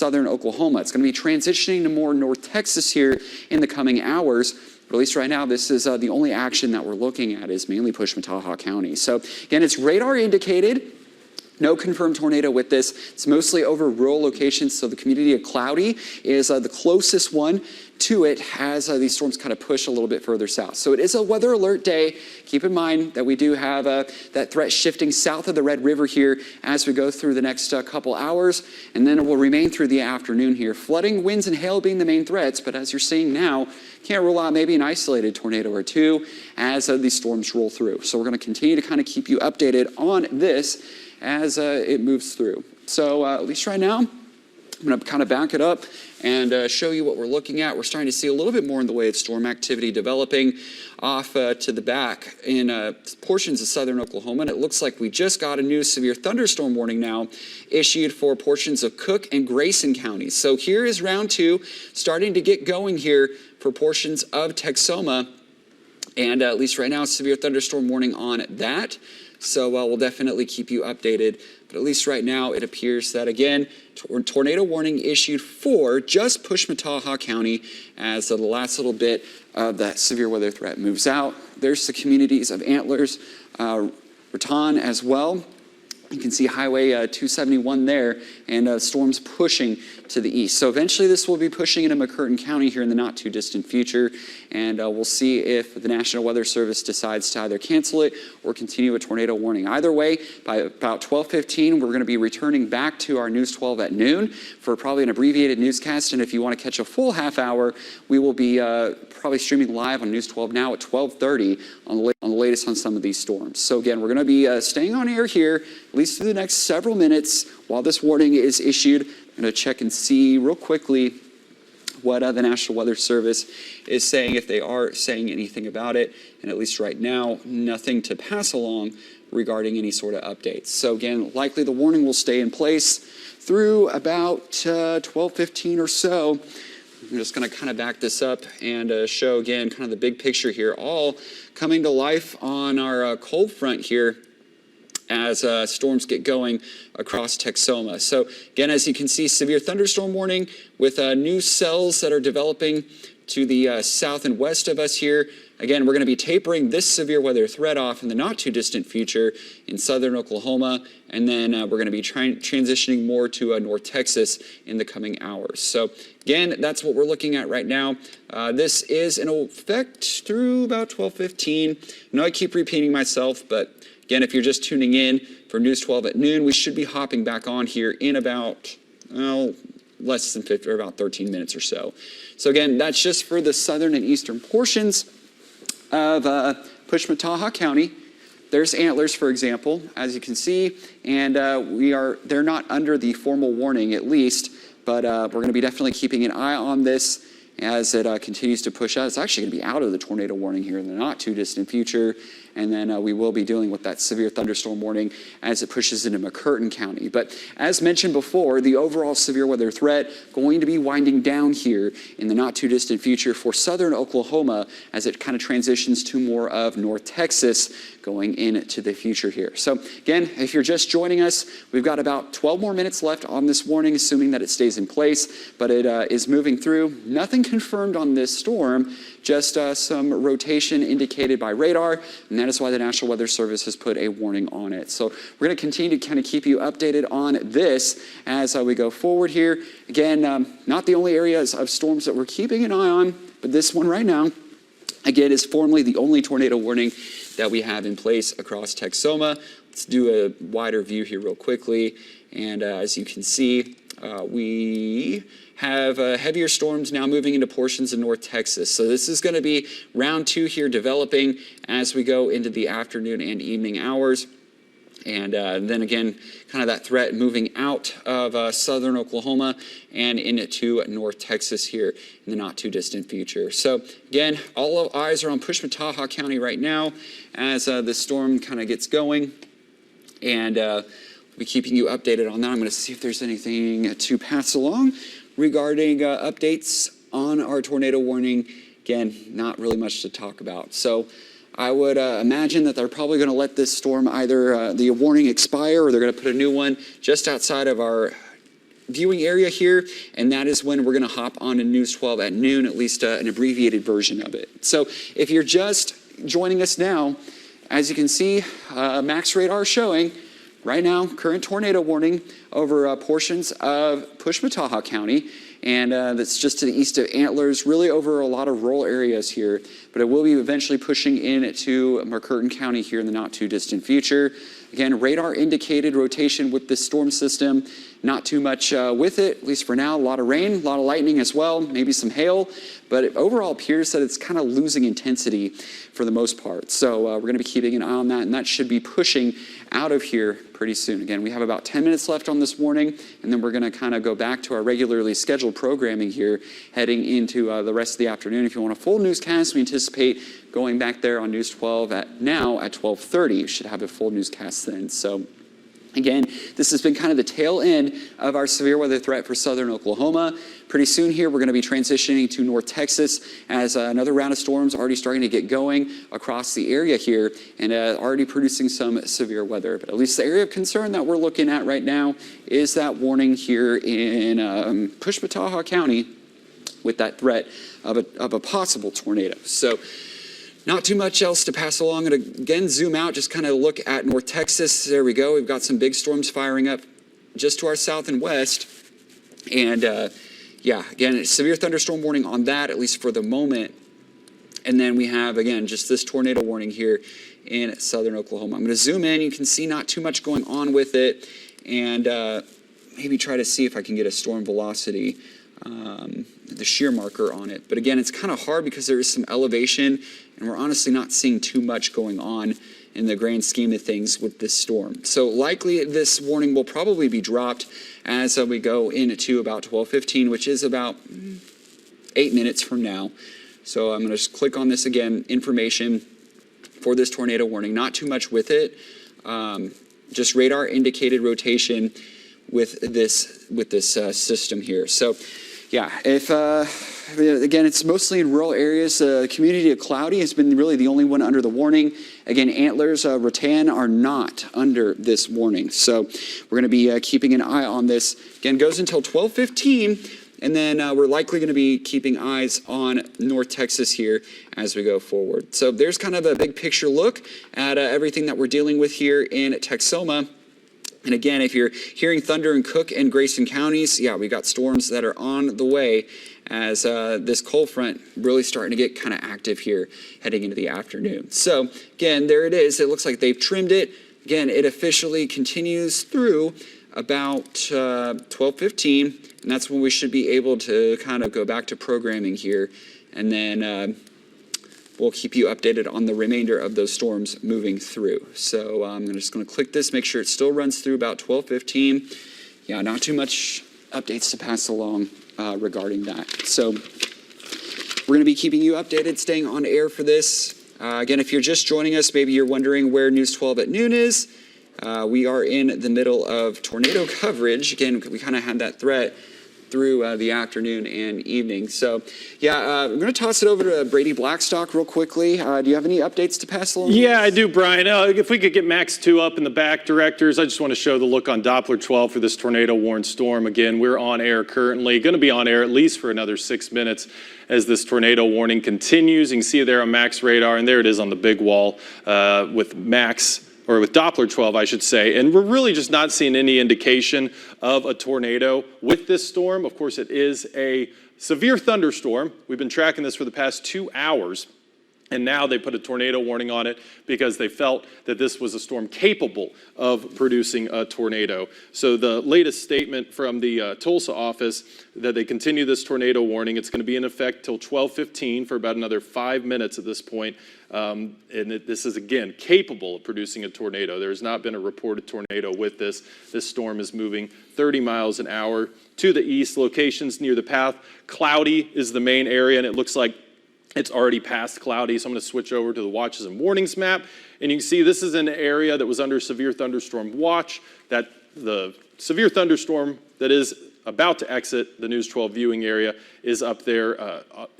southern Oklahoma. It's going to be transitioning to more North Texas here in the coming hours. But at least right now, this is the only action that we're looking at is mainly Pushmataha County. So again, it's radar indicated. No confirmed tornado with this. It's mostly over rural locations, so the community of Cloudy is the closest one to it as these storms kind of push a little bit further south. So it is a weather alert day. Keep in mind that we do have that threat shifting south of the Red River here as we go through the next couple hours, and then it will remain through the afternoon here. Flooding, winds, and hail being the main threats, but as you're seeing now, can't rule out maybe an isolated tornado or two as these storms roll through. So we're going to continue to kind of keep you updated on this as it moves through. So at least right now, I'm going to kind of back it up and show you what we're looking at. We're starting to see a little bit more in the way of storm activity developing off to the back in portions of southern Oklahoma. And it looks like we just got a new severe thunderstorm warning now issued for portions of Cook and Grayson counties. So here is round two starting to get going here for portions of Texoma. And at least right now, severe thunderstorm warning on that. So we'll definitely keep you updated. But at least right now, it appears that, again, tornado warning issued for just Pushmataha County as the last little bit of that severe weather threat moves out. There's the communities of Antlers, Raton as well. You can see Highway 271 there, and storms pushing to the east. So eventually this will be pushing into McCurtain County here in the not too distant future, and we'll see if the National Weather Service decides to either cancel it or continue a tornado warning. Either way, by about 12:15, we're going to be returning back to our News 12 at noon for probably an abbreviated newscast, and if you want to catch a full half hour, we will be probably streaming live on News 12 now at 12:30 on the latest on some of these storms. So again, we're going to be staying on air here, at least for the next several minutes while this warning is issued. I'm going to check and see real quickly what the National Weather Service is saying, if they are saying anything about it. And at least right now, nothing to pass along regarding any sort of updates. So again, likely the warning will stay in place through about 12:15 or so. I'm just going to kind of back this up and show again kind of the big picture here, all coming to life on our cold front here as storms get going across Texoma. So again, as you can see, severe thunderstorm warning with new cells that are developing to the south and west of us here. Again, we're going to be tapering this severe weather threat off in the not too distant future in southern Oklahoma, and then we're going to be transitioning more to North Texas in the coming hours. So again, that's what we're looking at right now. This is in effect through about 12:15. I know I keep repeating myself, but again, if you're just tuning in for News 12 at noon, we should be hopping back on here in about, less than 50, or about 13 minutes or so. So again, that's just for the southern and eastern portions of Pushmataha County. There's Antlers, for example, as you can see, and they're not under the formal warning at least, but we're going to be definitely keeping an eye on this as it continues to push out. It's actually going to be out of the tornado warning here in the not too distant future. And then we will be dealing with that severe thunderstorm warning as it pushes into McCurtain County. But as mentioned before, the overall severe weather threat going to be winding down here in the not too distant future for southern Oklahoma as it kind of transitions to more of North Texas going into the future here. So again, if you're just joining us, we've got about 12 more minutes left on this warning, assuming that it stays in place, but it is moving through. Nothing confirmed on this storm, just some rotation indicated by radar, and that is why the National Weather Service has put a warning on it. So we're going to continue to kind of keep you updated on this as we go forward here. Again, not the only areas of storms that we're keeping an eye on, but this one right now, again, is formally the only tornado warning that we have in place across Texoma. Let's do a wider view here real quickly. And as you can see, we have heavier storms now moving into portions of North Texas. So this is going to be round two here developing as we go into the afternoon and evening hours. And then again, kind of that threat moving out of southern Oklahoma and into North Texas here in the not too distant future. So again, all eyes are on Pushmataha County right now as the storm kind of gets going. And we'll be keeping you updated on that. I'm going to see if there's anything to pass along regarding updates on our tornado warning. Again, not really much to talk about. So I would imagine that they're probably going to let this storm either the warning expire or they're going to put a new one just outside of our viewing area here, and that is when we're going to hop on to News 12 at noon, at least an abbreviated version of it. So if you're just joining us now, as you can see, max radar showing right now, current tornado warning over portions of Pushmataha County, and that's just to the east of Antlers, really over a lot of rural areas here, but it will be eventually pushing into McCurtain County here in the not too distant future. Again, radar indicated rotation with this storm system, not too much with it, at least for now. A lot of rain, a lot of lightning as well, maybe some hail, but it overall appears that it's kind of losing intensity for the most part. So we're going to be keeping an eye on that, and that should be pushing out of here pretty soon. Again, we have about 10 minutes left on this warning, and then we're going to kind of go back to our regularly scheduled programming here, heading into the rest of the afternoon. If you want a full newscast, we anticipate going back there on News 12 at 12:30. You should have a full newscast then. So again, this has been kind of the tail end of our severe weather threat for southern Oklahoma. Pretty soon here, we're going to be transitioning to North Texas as another round of storms already starting to get going across the area here and already producing some severe weather. But at least the area of concern that we're looking at right now is that warning here in Pushmataha County with that threat of a possible tornado. So not too much else to pass along. I'm going to again zoom out, just kind of look at North Texas. There we go. We've got some big storms firing up just to our south and west. And yeah, again, severe thunderstorm warning on that, at least for the moment. And then we have, again, just this tornado warning here in southern Oklahoma. I'm going to zoom in. You can see not too much going on with it. And maybe try to see if I can get a storm velocity, the shear marker on it. But again, it's kind of hard because there is some elevation, and we're honestly not seeing too much going on in the grand scheme of things with this storm. So likely this warning will probably be dropped as we go into about 12:15, which is about 8 minutes from now. So I'm going to just click on this again, information for this tornado warning. Not too much with it, just radar indicated rotation with this system here. So yeah, if again, it's mostly in rural areas. The community of Cloudy has been really the only one under the warning. Again, Antlers, Rattan are not under this warning. So we're going to be keeping an eye on this. Again, goes until 12:15, and then we're likely going to be keeping eyes on North Texas here as we go forward. So there's kind of a big picture look at everything that we're dealing with here in Texoma. And again, if you're hearing thunder in Cook and Grayson counties, yeah, we got storms that are on the way as this cold front really starting to get kind of active here heading into the afternoon. So again, there it is. It looks like they've trimmed it. Again, it officially continues through about 12:15, and that's when we should be able to kind of go back to programming here. And then we'll keep you updated on the remainder of those storms moving through. So I'm just going to click this, make sure it still runs through about 12:15. Yeah, not too much updates to pass along regarding that. So we're going to be keeping you updated, staying on air for this. Again, if you're just joining us, maybe you're wondering where News 12 at noon is. We are in the middle of tornado coverage. Again, we kind of had that threat through the afternoon and evening. So, yeah, I'm going to toss it over to Brady Blackstock real quickly. Do you have any updates to pass along? Yeah, I do, Brian. If we could get Max 2 up in the back, directors, I just want to show the look on Doppler 12 for this tornado-warned storm. Again, we're on air currently, going to be on air at least for another 6 minutes as this tornado warning continues. You can see it there on Max radar, and there it is on the big wall with Max, or with Doppler 12, I should say. And we're really just not seeing any indication of a tornado with this storm. Of course, it is a severe thunderstorm. We've been tracking this for the past 2 hours. And now they put a tornado warning on it because they felt that this was a storm capable of producing a tornado. So the latest statement from the Tulsa office that they continue this tornado warning. It's going to be in effect till 12:15 for about another 5 minutes at this point. This is, again, capable of producing a tornado. There has not been a reported tornado with this. This storm is moving 30 miles an hour to the east. Locations near the path. Cloudy is the main area, and it looks like it's already past Cloudy, so I'm going to switch over to the watches and warnings map. And you can see this is an area that was under severe thunderstorm watch. That the severe thunderstorm that is about to exit the News 12 viewing area is up there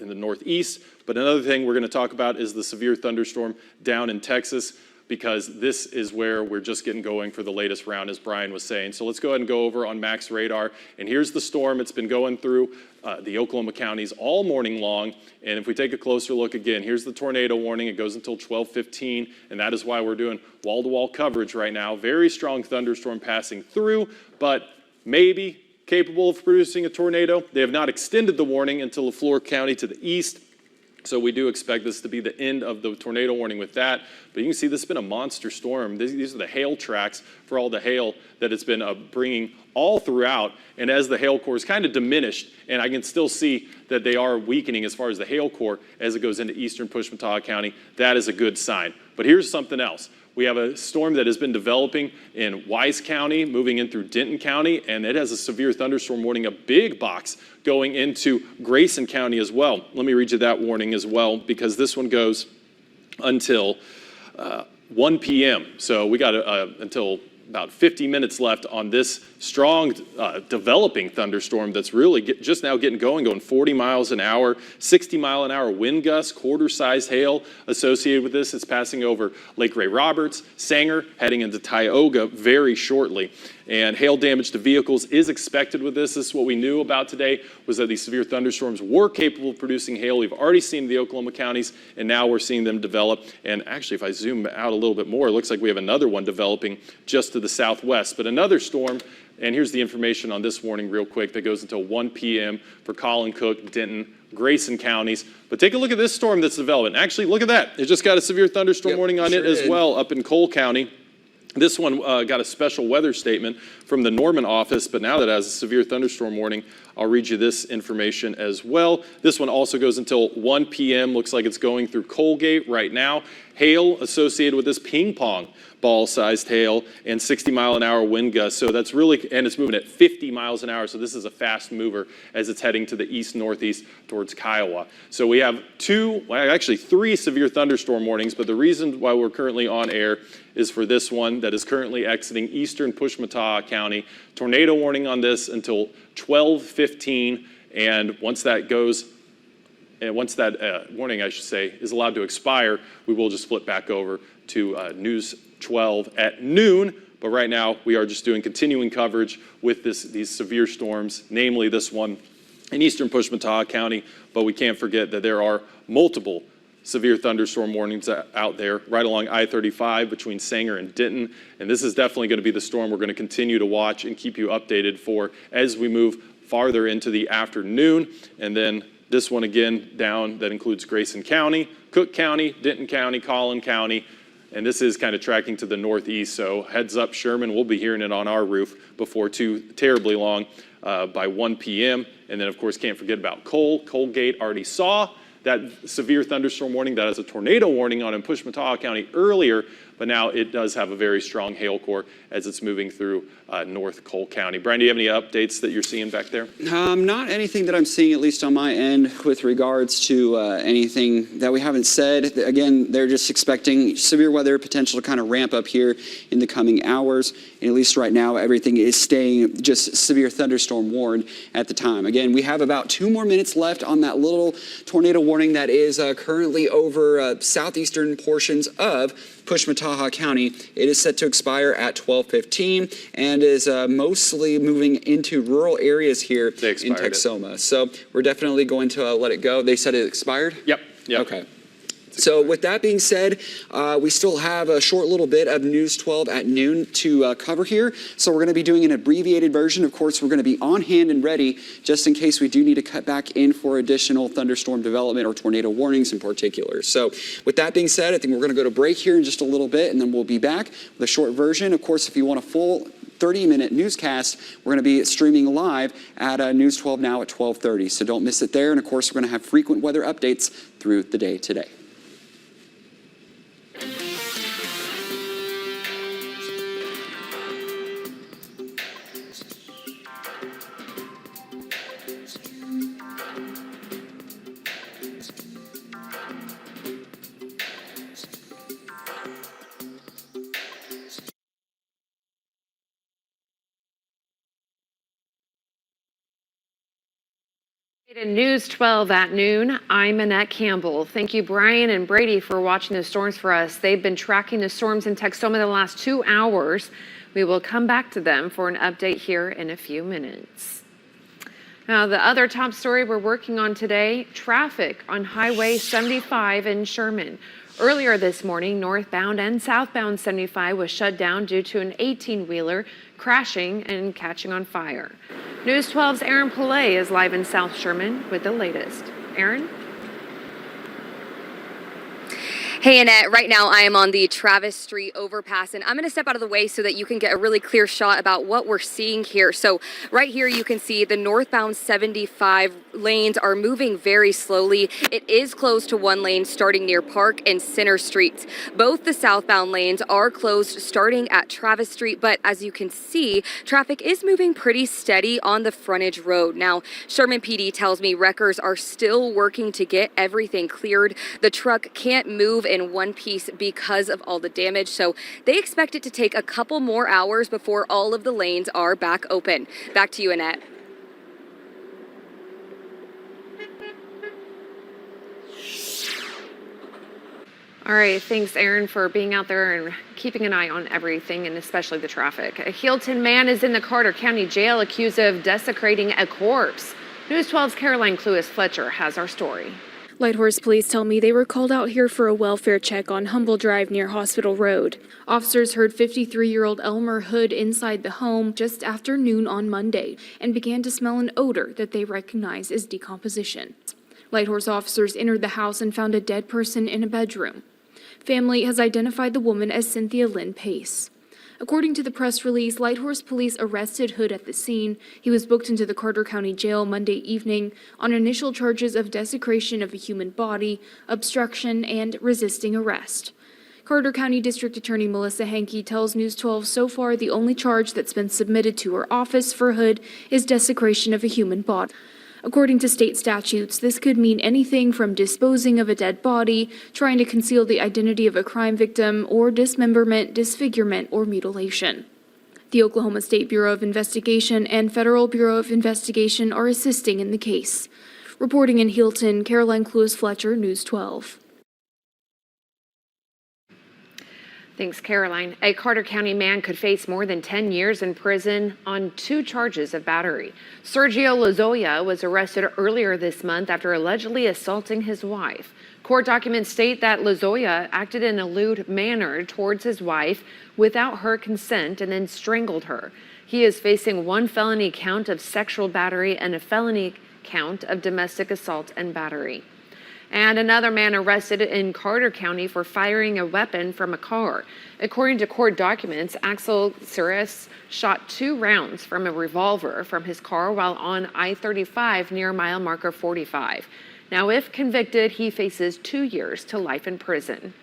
in the northeast. But another thing we're going to talk about is the severe thunderstorm down in Texas. because this is where we're just getting going for the latest round, as Brian was saying. So let's go ahead and go over on Max radar. And here's the storm. It's been going through the Oklahoma counties all morning long. And if we take a closer look again, here's the tornado warning. It goes until 12:15, and that is why we're doing wall-to-wall coverage right now. Very strong thunderstorm passing through, but maybe capable of producing a tornado. They have not extended the warning until Leflore County to the east. So we do expect this to be the end of the tornado warning with that. But you can see this has been a monster storm. These are the hail tracks for all the hail that it's been bringing all throughout. And as the hail core is kind of diminished, and I can still see that they are weakening as far as the hail core as it goes into eastern Pushmataha County, that is a good sign. But here's something else. We have a storm that has been developing in Wise County, moving in through Denton County, and it has a severe thunderstorm warning, a big box going into Grayson County as well. Let me read you that warning as well, because this one goes until 1 p.m. So we got until about 50 minutes left on this strong developing thunderstorm that's really just now getting going 40 miles an hour, 60-mile-an-hour wind gusts, quarter-sized hail associated with this. It's passing over Lake Ray Roberts, Sanger, heading into Tioga very shortly. And hail damage to vehicles is expected with this. This is what we knew about today, was that these severe thunderstorms were capable of producing hail. We've already seen the Oklahoma counties, and now we're seeing them develop. And actually, if I zoom out a little bit more, it looks like we have another one developing just to the southwest. But another storm, and here's the information on this warning real quick, that goes until 1 p.m. for Collin, Cook, Denton, Grayson counties. But take a look at this storm that's developing. Actually, look at that. It just got a severe thunderstorm warning on it as well up in Cole County. This one got a special weather statement from the Norman office, but now that it has a severe thunderstorm warning, I'll read you this information as well. This one also goes until 1 p.m. Looks like it's going through Colgate right now. Hail associated with this ping pong ball-sized hail and 60-mile-an-hour wind gusts. So that's really, and it's moving at 50 miles an hour. So this is a fast mover as it's heading to the east-northeast towards Kiowa. So we have three severe thunderstorm warnings, but the reason why we're currently on air is for this one that is currently exiting eastern Pushmataha County. Tornado warning on this until 12:15, and once that goes, and once that warning, I should say, is allowed to expire, we will just flip back over to News 12 at noon. But right now, we are just doing continuing coverage with these severe storms, namely this one in eastern Pushmataha County. But we can't forget that there are multiple severe thunderstorm warnings out there right along I-35 between Sanger and Denton. And this is definitely going to be the storm we're going to continue to watch and keep you updated for as we move farther into the afternoon. And then this one again down that includes Grayson County, Cook County, Denton County, Collin County. And this is kind of tracking to the northeast. So heads up, Sherman, we'll be hearing it on our roof before too terribly long by 1 p.m. And then, of course, can't forget about Colgate already saw that severe thunderstorm warning. That is a tornado warning on in Pushmataha County earlier, but now it does have a very strong hail core as it's moving through North Cole County. Brian, do you have any updates that you're seeing back there? Not anything that I'm seeing, at least on my end, with regards to anything that we haven't said. Again, they're just expecting severe weather potential to kind of ramp up here in the coming hours. And at least right now, everything is staying just severe thunderstorm warned at the time. Again, we have about 2 more minutes left on that little tornado warning that is currently over southeastern portions of Pushmataha County. It is set to expire at 12:15 and is mostly moving into rural areas here in Texoma. So we're definitely going to let it go. They said it expired? Yep. Okay. So with that being said, we still have a short little bit of News 12 at noon to cover here. So we're going to be doing an abbreviated version. Of course, we're going to be on hand and ready just in case we do need to cut back in for additional thunderstorm development or tornado warnings in particular. So with that being said, I think we're going to go to break here in just a little bit, and then we'll be back with a short version. Of course, if you want a full 30-minute newscast, we're going to be streaming live at News 12 now at 12:30. So don't miss it there. And of course, we're going to have frequent weather updates through the day today. In News 12 at noon, I'm Annette Campbell. Thank you, Brian and Brady, for watching the storms for us. They've been tracking the storms in Texoma the last 2 hours. We will come back to them for an update here in a few minutes. Now, the other top story we're working on today, traffic on Highway 75 in Sherman. Earlier this morning, northbound and southbound 75 was shut down due to an 18-wheeler crashing and catching on fire. News 12's Aaron Pillay is live in South Sherman with the latest. Aaron? Hey Annette, right now I am on the Travis Street overpass and I'm going to step out of the way so that you can get a really clear shot about what we're seeing here. So right here you can see the northbound 75 lanes are moving very slowly. It is closed to one lane starting near Park and Center Streets. Both the southbound lanes are closed starting at Travis Street, but as you can see, traffic is moving pretty steady on the frontage road. Now, Sherman PD tells me wreckers are still working to get everything cleared. The truck can't move in one piece because of all the damage, so they expect it to take a couple more hours before all of the lanes are back open. Back to you, Annette. All right, thanks, Aaron, for being out there and keeping an eye on everything, and especially the traffic. A Healdton man is in the Carter County Jail accused of desecrating a corpse. News 12's Caroline Cluess-Fletcher has our story. Lighthorse police tell me they were called out here for a welfare check on Humble Drive near Hospital Road. Officers heard 53-year-old Elmer Hood inside the home just after noon on Monday and began to smell an odor that they recognize as decomposition. Lighthorse officers entered the house and found a dead person in a bedroom. Family has identified the woman as Cynthia Lynn Pace. According to the press release, Lighthorse police arrested Hood at the scene. He was booked into the Carter County Jail Monday evening on initial charges of desecration of a human body, obstruction, and resisting arrest. Carter County District Attorney Melissa Hankey tells News 12 so far the only charge that's been submitted to her office for Hood is desecration of a human body. According to state statutes, this could mean anything from disposing of a dead body, trying to conceal the identity of a crime victim, or dismemberment, disfigurement, or mutilation. The Oklahoma State Bureau of Investigation and Federal Bureau of Investigation are assisting in the case. Reporting in Healdton, Caroline Cluess-Fletcher, News 12. Thanks, Caroline. A Carter County man could face more than 10 years in prison on 2 charges of battery. Sergio Lozoya was arrested earlier this month after allegedly assaulting his wife. Court documents state that Lozoya acted in a lewd manner towards his wife without her consent and then strangled her. He is facing 1 felony count of sexual battery and a felony count of domestic assault and battery. And another man arrested in Carter County for firing a weapon from a car. According to court documents, Axel Ceres shot 2 rounds from a revolver from his car while on I-35 near mile marker 45. Now, if convicted, he faces 2 years to life in prison.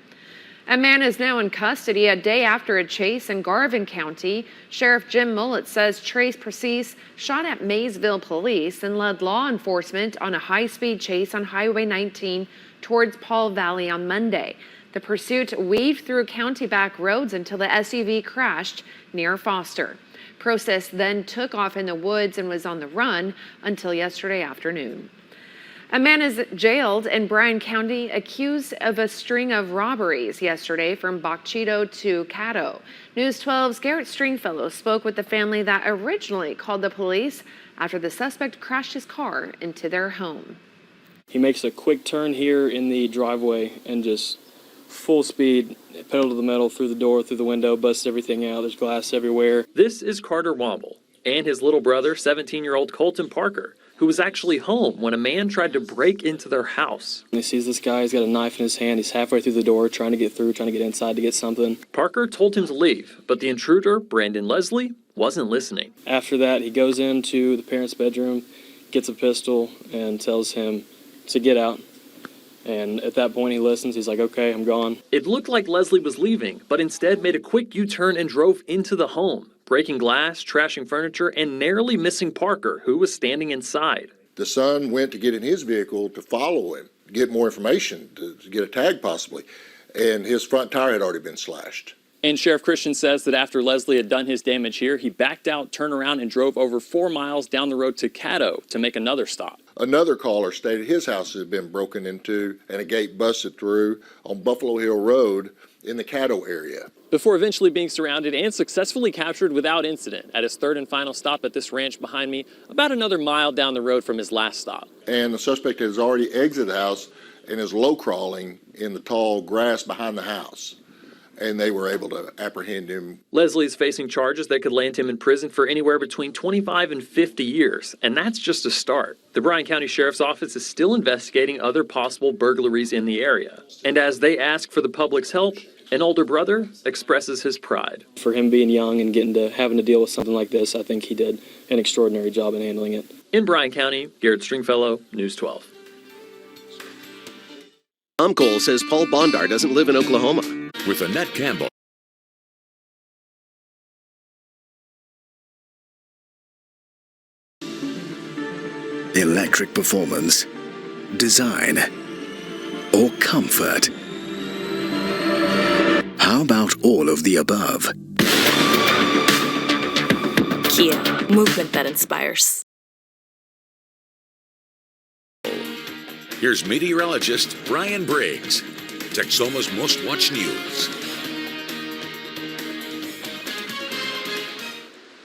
A man is now in custody a day after a chase in Garvin County. Sheriff Jim Mullett says Trace Precis shot at Maysville police and led law enforcement on a high-speed chase on Highway 19 towards Paul Valley on Monday. The pursuit weaved through county back roads until the SUV crashed near Foster. Precis then took off in the woods and was on the run until yesterday afternoon. A man is jailed in Bryan County accused of a string of robberies yesterday from Bachito to Caddo. News 12's Garrett Stringfellow spoke with the family that originally called the police after the suspect crashed his car into their home. He makes a quick turn here in the driveway and just full speed, pedal to the metal, through the door, through the window, busts everything out. There's glass everywhere. This is Carter Womble and his little brother, 17-year-old Colton Parker, who was actually home when a man tried to break into their house. And he sees this guy, he's got a knife in his hand, he's halfway through the door, trying to get through, trying to get inside to get something. Parker told him to leave, but the intruder, Brandon Leslie, wasn't listening. After that, he goes into the parents' bedroom, gets a pistol, and tells him to get out. And at that point, he listens. He's like, okay, I'm gone. It looked like Leslie was leaving, but instead made a quick U-turn and drove into the home, breaking glass, trashing furniture, and narrowly missing Parker, who was standing inside. The son went to get in his vehicle to follow him, to get more information, to get a tag possibly, and his front tire had already been slashed. And Sheriff Christian says that after Leslie had done his damage here, he backed out, turned around, and drove over 4 miles down the road to Caddo to make another stop. Another caller stated his house had been broken into and a gate busted through on Buffalo Hill Road in the Caddo area. Before eventually being surrounded and successfully captured without incident at his third and final stop at this ranch behind me, about another mile down the road from his last stop. And the suspect has already exited the house and is low crawling in the tall grass behind the house. And they were able to apprehend him. Leslie is facing charges that could land him in prison for anywhere between 25 and 50 years, and that's just a start. The Bryan County Sheriff's Office is still investigating other possible burglaries in the area. And as they ask for the public's help, an older brother expresses his pride. For him being young and having to deal with something like this, I think he did an extraordinary job in handling it. In Bryan County, Garrett Stringfellow, News 12. Tom Cole says Paul Bondar doesn't live in Oklahoma. With Annette Campbell. Electric performance, design, or comfort? How about all of the above? Kia, movement that inspires. Here's meteorologist Brian Briggs. Texoma's most watched news.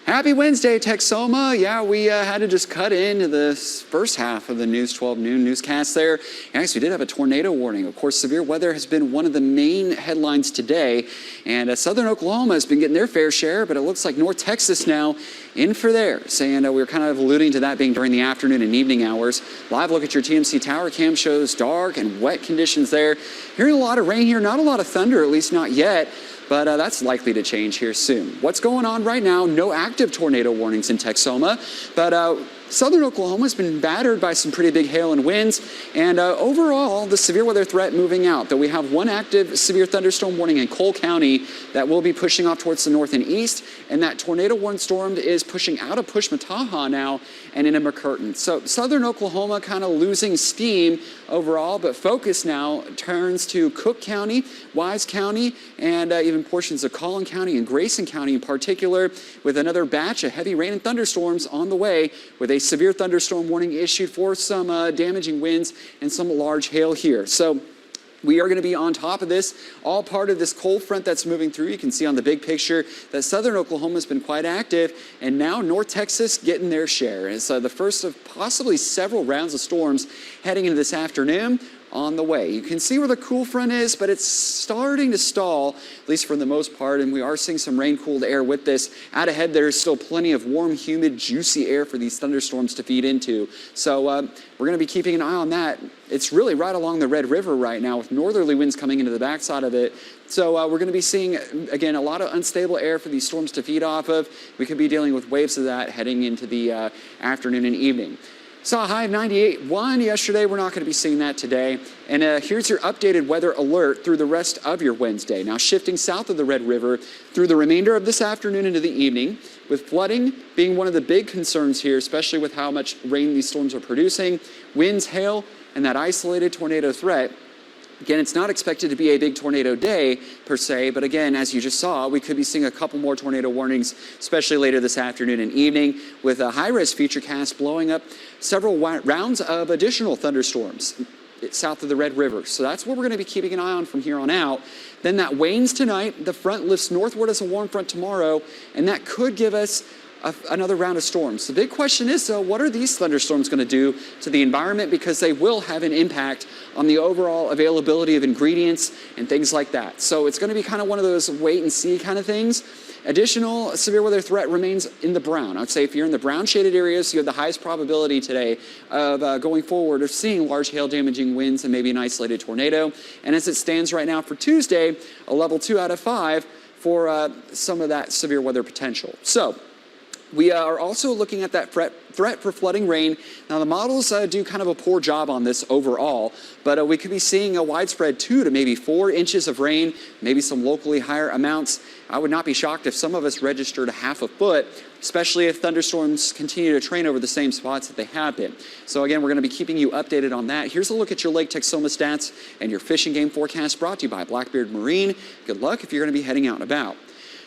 Happy Wednesday, Texoma. Yeah, we had to just cut into the first half of the News 12 noon newscast there. Actually, we did have a tornado warning. Of course, severe weather has been one of the main headlines today. And southern Oklahoma has been getting their fair share, but it looks like North Texas now in for theirs. And we were kind of alluding to that being during the afternoon and evening hours. Live look at your TMC tower cam shows dark and wet conditions there. Hearing a lot of rain here, not a lot of thunder, at least not yet. But that's likely to change here soon. What's going on right now? No active tornado warnings in Texoma, but southern Oklahoma has been battered by some pretty big hail and winds, and overall, the severe weather threat moving out. Though we have one active severe thunderstorm warning in Cole County that will be pushing off towards the north and east, and that tornado warning storm is pushing out of Pushmataha now and into McCurtain. So southern Oklahoma kind of losing steam overall, but focus now turns to Cook County, Wise County, and even portions of Collin County and Grayson County in particular, with another batch of heavy rain and thunderstorms on the way, with a severe thunderstorm warning issued for some damaging winds and some large hail here. So we are going to be on top of this, all part of this cold front that's moving through. You can see on the big picture that southern Oklahoma has been quite active, and now North Texas getting their share. It's the first of possibly several rounds of storms heading into this afternoon on the way. You can see where the cool front is, but it's starting to stall, at least for the most part, and we are seeing some rain-cooled air with this. Out ahead, there's still plenty of warm, humid, juicy air for these thunderstorms to feed into. So we're going to be keeping an eye on that. It's really right along the Red River right now with northerly winds coming into the backside of it. So we're going to be seeing, again, a lot of unstable air for these storms to feed off of. We could be dealing with waves of that heading into the afternoon and evening. Saw a high of 98.1 yesterday. We're not going to be seeing that today. And here's your updated weather alert through the rest of your Wednesday. Now shifting south of the Red River through the remainder of this afternoon into the evening, with flooding being one of the big concerns here, especially with how much rain these storms are producing, winds, hail, and that isolated tornado threat. Again, it's not expected to be a big tornado day per se, but again, as you just saw, we could be seeing a couple more tornado warnings, especially later this afternoon and evening, with a high-res feature cast blowing up several rounds of additional thunderstorms south of the Red River. So that's what we're going to be keeping an eye on from here on out. Then that wanes tonight. The front lifts northward as a warm front tomorrow, and that could give us another round of storms. The big question is, though, what are these thunderstorms going to do to the environment? Because they will have an impact on the overall availability of ingredients and things like that. So it's going to be kind of one of those wait and see kind of things. Additional severe weather threat remains in the brown. I'd say if you're in the brown shaded areas, you have the highest probability today of going forward of seeing large hail damaging winds and maybe an isolated tornado. And as it stands right now for Tuesday, a level 2 out of 5 for some of that severe weather potential. So We are also looking at that threat for flooding rain. Now, the models do kind of a poor job on this overall, but we could be seeing a widespread 2 to maybe 4 inches of rain, maybe some locally higher amounts. I would not be shocked if some of us registered a half a foot, especially if thunderstorms continue to train over the same spots that they have been. So again, we're going to be keeping you updated on that. Here's a look at your Lake Texoma stats and your fishing game forecast brought to you by Blackbeard Marine. Good luck if you're going to be heading out and about.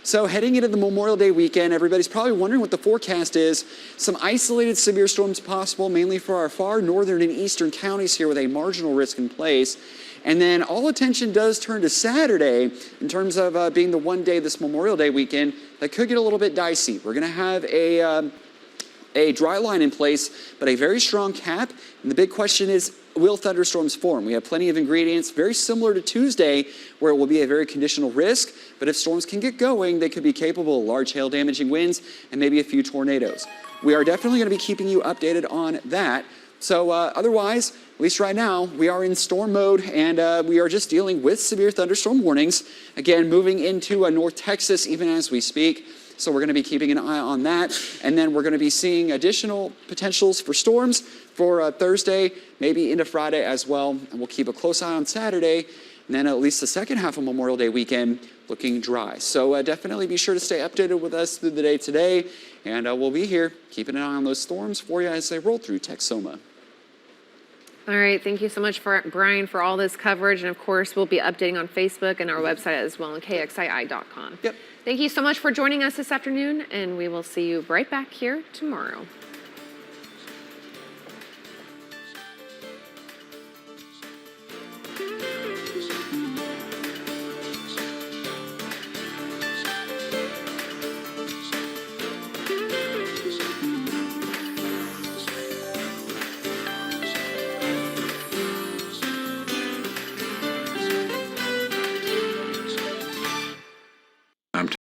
So heading into the Memorial Day weekend, everybody's probably wondering what the forecast is. Some isolated severe storms possible, mainly for our far northern and eastern counties here with a marginal risk in place. And then all attention does turn to Saturday in terms of being the one day this Memorial Day weekend that could get a little bit dicey. We're going to have a dry line in place, but a very strong cap. And the big question is, will thunderstorms form? We have plenty of ingredients, very similar to Tuesday, where it will be a very conditional risk. But if storms can get going, they could be capable of large hail damaging winds and maybe a few tornadoes. We are definitely going to be keeping you updated on that. So otherwise, at least right now, we are in storm mode and we are just dealing with severe thunderstorm warnings. Again, moving into North Texas even as we speak. So we're going to be keeping an eye on that. And then we're going to be seeing additional potentials for storms for Thursday, maybe into Friday as well. And we'll keep a close eye on Saturday. And then at least the second half of Memorial Day weekend looking dry. So definitely be sure to stay updated with us through the day today. And we'll be here keeping an eye on those storms for you as they roll through Texoma. All right, thank you so much, Brian, for all this coverage. And of course, we'll be updating on Facebook and our website as well, on KXII.com. Yep. Thank you so much for joining us this afternoon, and we will see you right back here tomorrow.